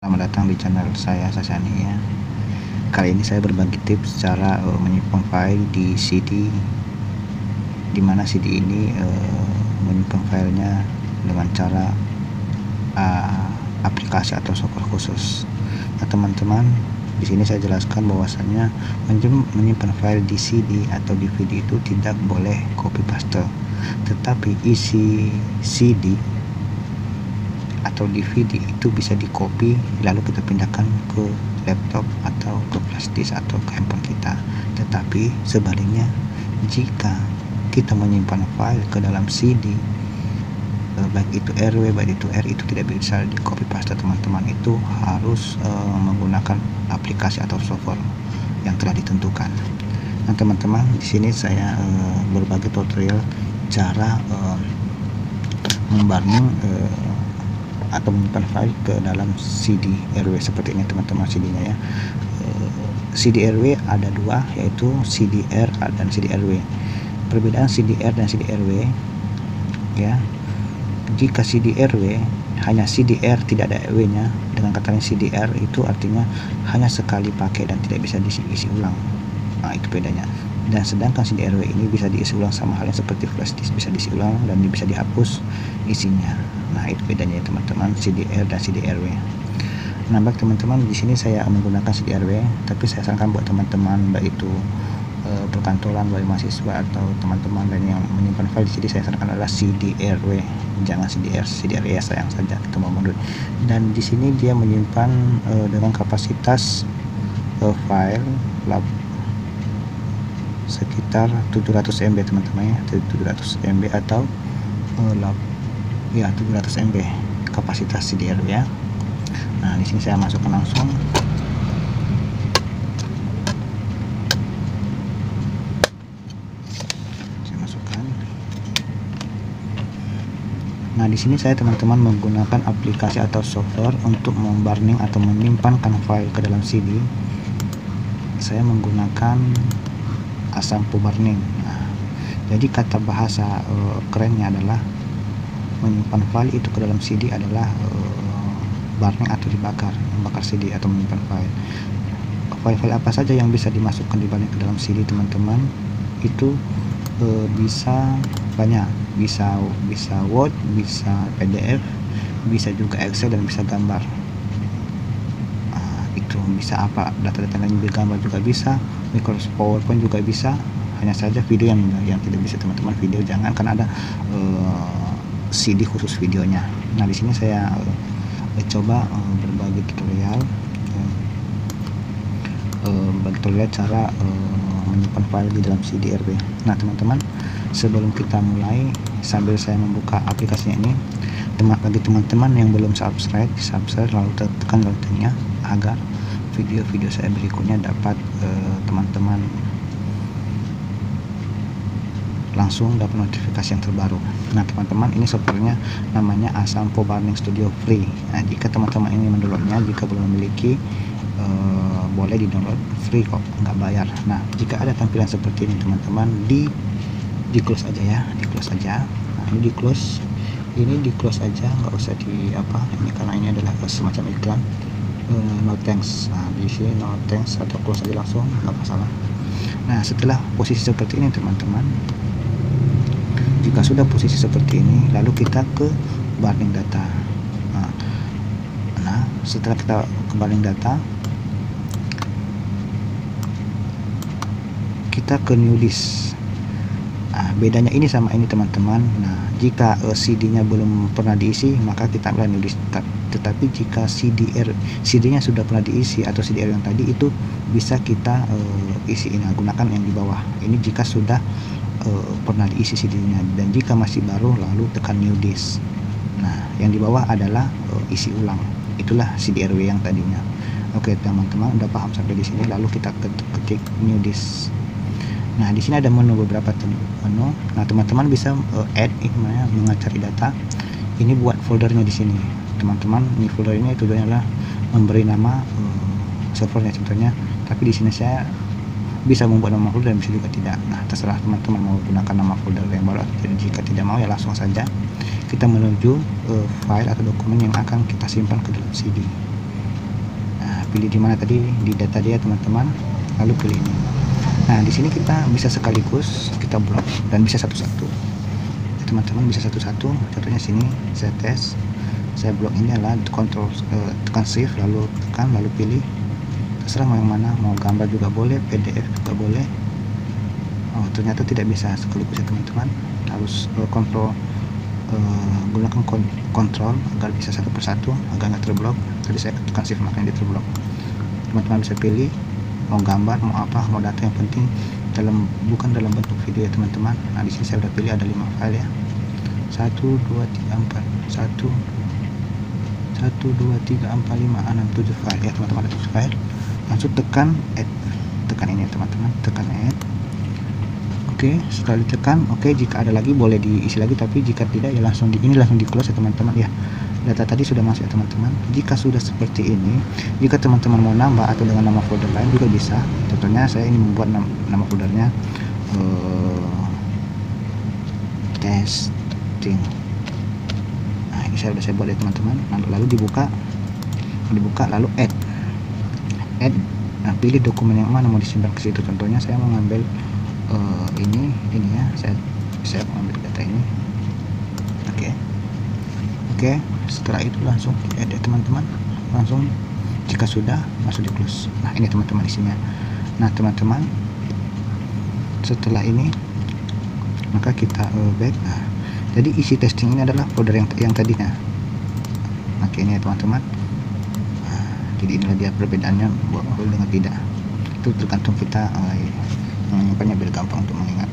Selamat datang di channel saya Sasani ya. Kali ini saya berbagi tips cara menyimpan file di CD, dimana CD ini menyimpan filenya dengan cara aplikasi atau software khusus. Nah teman-teman, di sini saya jelaskan bahwasannya menyimpan file di CD atau DVD itu tidak boleh copy paste, tetapi isi CD atau DVD itu bisa di copy lalu kita pindahkan ke laptop atau ke flash disk atau ke handphone kita. Tetapi sebaliknya, jika kita menyimpan file ke dalam CD, baik itu RW baik itu R, itu tidak bisa di copy paste teman-teman. Itu harus menggunakan aplikasi atau software yang telah ditentukan. Nah teman-teman, di sini saya berbagi tutorial cara membarning atau menyimpan file ke dalam CD RW seperti ini teman-teman. CD-nya ya, CD RW ada dua, yaitu CDR dan CD RW. Perbedaan CDR dan CD RW ya, jika CD RW hanya CDR tidak ada RW nya, dengan katanya CDR itu artinya hanya sekali pakai dan tidak bisa diisi ulang. Nah itu bedanya. Dan sedangkan CD RW ini bisa diisi ulang, sama halnya seperti flash disk, bisa diisi ulang dan bisa dihapus isinya. Nah itu bedanya ya teman-teman, CDR dan CD RW. Nah baik teman-teman, di sini saya menggunakan CD RW, tapi saya sarankan buat teman-teman baik itu perkantoran, baik mahasiswa atau teman-teman lain yang menyimpan file di CD, saya sarankan adalah CD RW, jangan CDR. CD RW ya sayang saja kita mau mundur. Dan di sini dia menyimpan dengan kapasitas file sekitar 700 MB teman-teman ya, 700 MB atau 700 MB kapasitas CD RW ya. Nah di sini saya masukkan langsung. Saya masukkan. Nah di sini saya teman-teman menggunakan aplikasi atau software untuk membarning atau menyimpankan file ke dalam CD. Saya menggunakan Asampo Barning. Nah, jadi kata bahasa kerennya adalah menyimpan file itu ke dalam CD adalah burning atau dibakar, membakar CD atau menyimpan file. File-file apa saja yang bisa dimasukkan di ke dalam CD teman-teman, itu bisa banyak, bisa Word, bisa PDF, bisa juga Excel, dan bisa gambar. Itu bisa apa, data-data lain juga, gambar juga bisa, Microsoft PowerPoint juga bisa. Hanya saja video yang tidak bisa teman-teman. Video jangan, kan ada CD khusus videonya. Nah di sini saya coba berbagi tutorial cara menyimpan file di dalam CD RW. Nah teman-teman, sebelum kita mulai, sambil saya membuka aplikasinya ini, bagi teman-teman yang belum subscribe lalu tekan loncengnya agar video-video saya berikutnya dapat teman-teman langsung dapat notifikasi yang terbaru. Nah teman-teman, ini softwarenya namanya Asampo Barning Studio Free. Nah jika teman-teman ini mendownloadnya, jika belum memiliki, boleh di-download free kok, nggak bayar. Nah jika ada tampilan seperti ini teman-teman, di close aja ya, di close aja. Nah ini di close aja, nggak usah di apa ini, karena ini adalah semacam iklan. No thanks. Nah di sini no thanks atau close aja langsung, nggak masalah. Nah setelah posisi seperti ini teman-teman, jika sudah posisi seperti ini, lalu kita ke barning data. Nah setelah kita ke barning data, kita ke new disk. Bedanya ini sama ini teman-teman. Nah jika CD-nya belum pernah diisi, maka kita ambil new disk. Tetapi jika CD-nya sudah pernah diisi atau CD yang tadi, itu bisa kita isi. Ini gunakan yang di bawah ini jika sudah pernah diisi CD-nya, dan jika masih baru lalu tekan new disk. Nah yang di bawah adalah isi ulang, itulah CD RW yang tadinya. Oke teman-teman, udah paham sampai di sini, lalu kita ketik new disk. Nah di sini ada menu, beberapa menu. Nah teman-teman bisa add mengacari data. Ini buat foldernya di sini teman-teman. Ini foldernya tujuannya adalah memberi nama servernya contohnya, tapi di sini saya bisa membuat nama folder dan bisa juga tidak. Nah terserah teman-teman mau gunakan nama folder yang baru. Jadi jika tidak mau ya langsung saja kita menuju file atau dokumen yang akan kita simpan ke dalam CD. pilih di mana tadi, di data dia teman-teman, lalu pilih ini. Nah di sini kita bisa sekaligus kita blok dan bisa satu-satu teman-teman, bisa satu-satu. Contohnya sini saya tes, saya blok ini adalah kontrol tekan shift lalu tekan lalu pilih, terserah mau yang mana, mau gambar juga boleh, PDF juga boleh. Oh ternyata tidak bisa sekaligus ya teman-teman, harus kontrol gunakan kontrol agar bisa satu persatu agar nggak terblok. Tadi saya tekan shift makanya dia terblok. Teman-teman bisa pilih mau gambar, mau apa, mau data, yang penting bukan dalam bentuk video ya teman-teman. Nah di sini saya udah pilih ada 5 file ya, 1 2 3 4 1 2 3 4 5 6 7 file ya teman-teman, ada 7 file. Langsung tekan add, tekan ini teman-teman, tekan add. Oke, setelah ditekan jika ada lagi boleh diisi lagi, tapi jika tidak ya langsung di close ya teman-teman ya. Data tadi sudah masuk ya teman-teman. Jika sudah seperti ini, jika teman-teman mau nambah atau dengan nama folder lain juga bisa. Contohnya saya ini membuat nama foldernya testing. Nah ini saya buat ya teman-teman. Lalu dibuka lalu add. Nah pilih dokumen yang mana mau disimpan ke situ. Contohnya saya mau ngambil ini ya, saya mau ambil data ini. Oke, setelah itu langsung add ya teman-teman, langsung jika sudah langsung di close. Nah ini teman-teman isinya. Nah teman-teman, setelah ini maka kita back. Nah, jadi isi testing ini adalah folder yang tadinya. Oke ini ya teman-teman. Nah, jadi inilah dia perbedaannya full dengan tidak. Itu tergantung kita menyimpannya biar gampang untuk mengingat.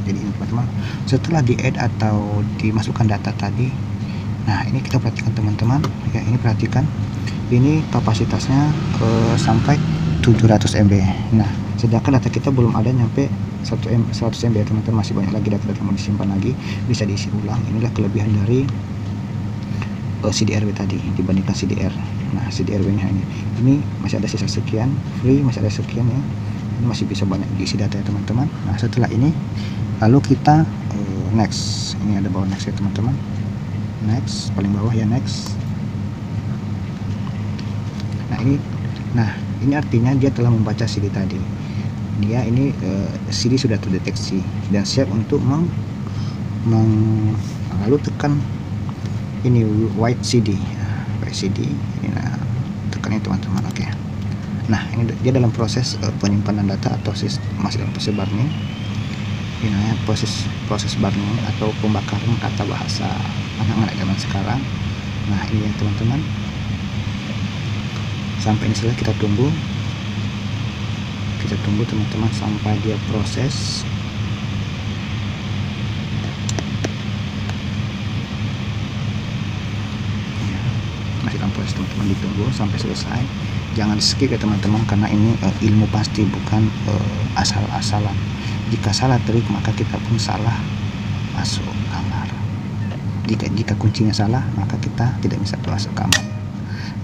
Jadi ini teman-teman, setelah di add atau dimasukkan data tadi, nah ini kita perhatikan teman-teman ya, ini perhatikan ini kapasitasnya sampai 700 MB. Nah sedangkan data kita belum ada nyampe 100 MB ya teman-teman, masih banyak lagi data-data yang mau disimpan lagi, bisa diisi ulang. Inilah kelebihan dari CDRW tadi dibandingkan CDR. Nah CDRW nya ini masih ada sisa sekian, free masih ada sekian ya, ini masih bisa banyak diisi data ya teman-teman. Nah setelah ini lalu kita next, ini ada bawah next ya teman-teman, next paling bawah ya, next. Nah ini artinya dia telah membaca CD tadi. Dia ini CD sudah terdeteksi dan siap untuk lalu tekan ini white CD ini. Nah tekan ini teman-teman. Oke. Nah ini dia dalam proses penyimpanan data atau masih dalam proses burning. Ini namanya proses burning atau pembakaran kata bahasa anak-anak zaman sekarang. Nah ini ya teman-teman, sampai ini selesai kita tunggu teman-teman sampai dia proses. Ya, masih dalam proses teman-teman, ditunggu sampai selesai, jangan skip ya teman-teman, karena ini ilmu pasti bukan asal-asalan. Jika salah trik maka kita pun salah masuk kamar. Jika kuncinya salah maka kita tidak bisa masuk kamar.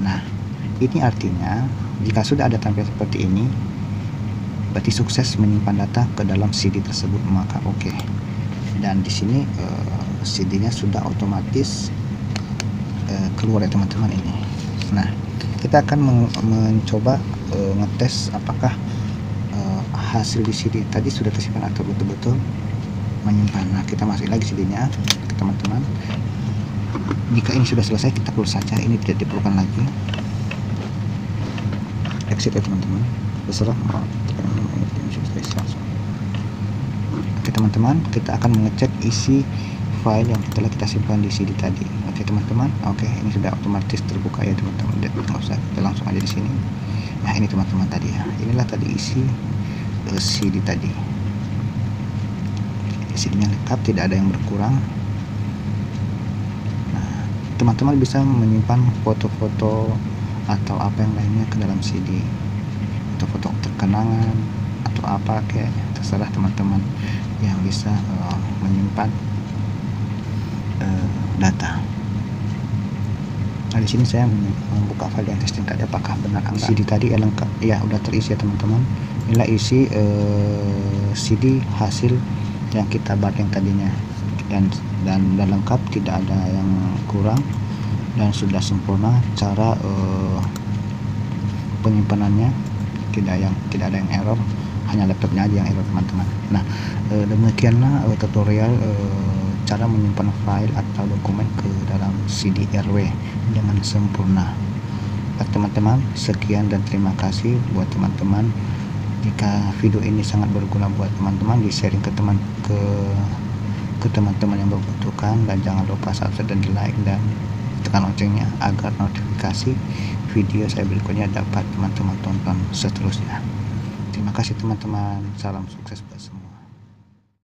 Nah ini artinya jika sudah ada tampilan seperti ini berarti sukses menyimpan data ke dalam CD tersebut, maka oke. Dan di sini CD-nya sudah otomatis keluar ya teman-teman ini. Nah kita akan mencoba ngetes apakah hasil di CD tadi sudah tersimpan atau betul-betul menyimpan. Nah kita masukin lagi CD-nya teman-teman. Jika ini sudah selesai kita close saja, ini tidak diperlukan lagi. Exit ya teman-teman, terserah mau. Oke teman-teman, kita akan mengecek isi file yang telah kita simpan di CD tadi. Oke teman-teman, oke ini sudah otomatis terbuka ya teman-teman, nggak usah, kita langsung aja di sini. Nah ini teman-teman tadi ya, inilah tadi isi CD tadi. CD-nya lengkap, tidak ada yang berkurang. Nah, teman-teman bisa menyimpan foto-foto atau apa yang lainnya ke dalam CD, atau foto kenangan atau apa kayak terserah teman-teman yang bisa menyimpan data. Nah di sini saya membuka file yang testing tadi, apakah benar CD tadi lengkap ya, udah terisi ya teman-teman. Inilah isi CD hasil yang kita burning tadinya, dan lengkap, tidak ada yang kurang, dan sudah sempurna cara penyimpanannya tidak ada yang error, hanya laptopnya aja yang error teman-teman. Nah, demikianlah tutorial cara menyimpan file atau dokumen ke dalam CD-RW dengan sempurna. Teman-teman, sekian dan terima kasih buat teman-teman. Jika video ini sangat berguna buat teman-teman, di-sharing ke teman-teman yang membutuhkan, dan jangan lupa subscribe dan di-like dan tekan loncengnya agar notifikasi video saya berikutnya dapat teman-teman tonton seterusnya. Terima kasih teman-teman, salam sukses buat semua.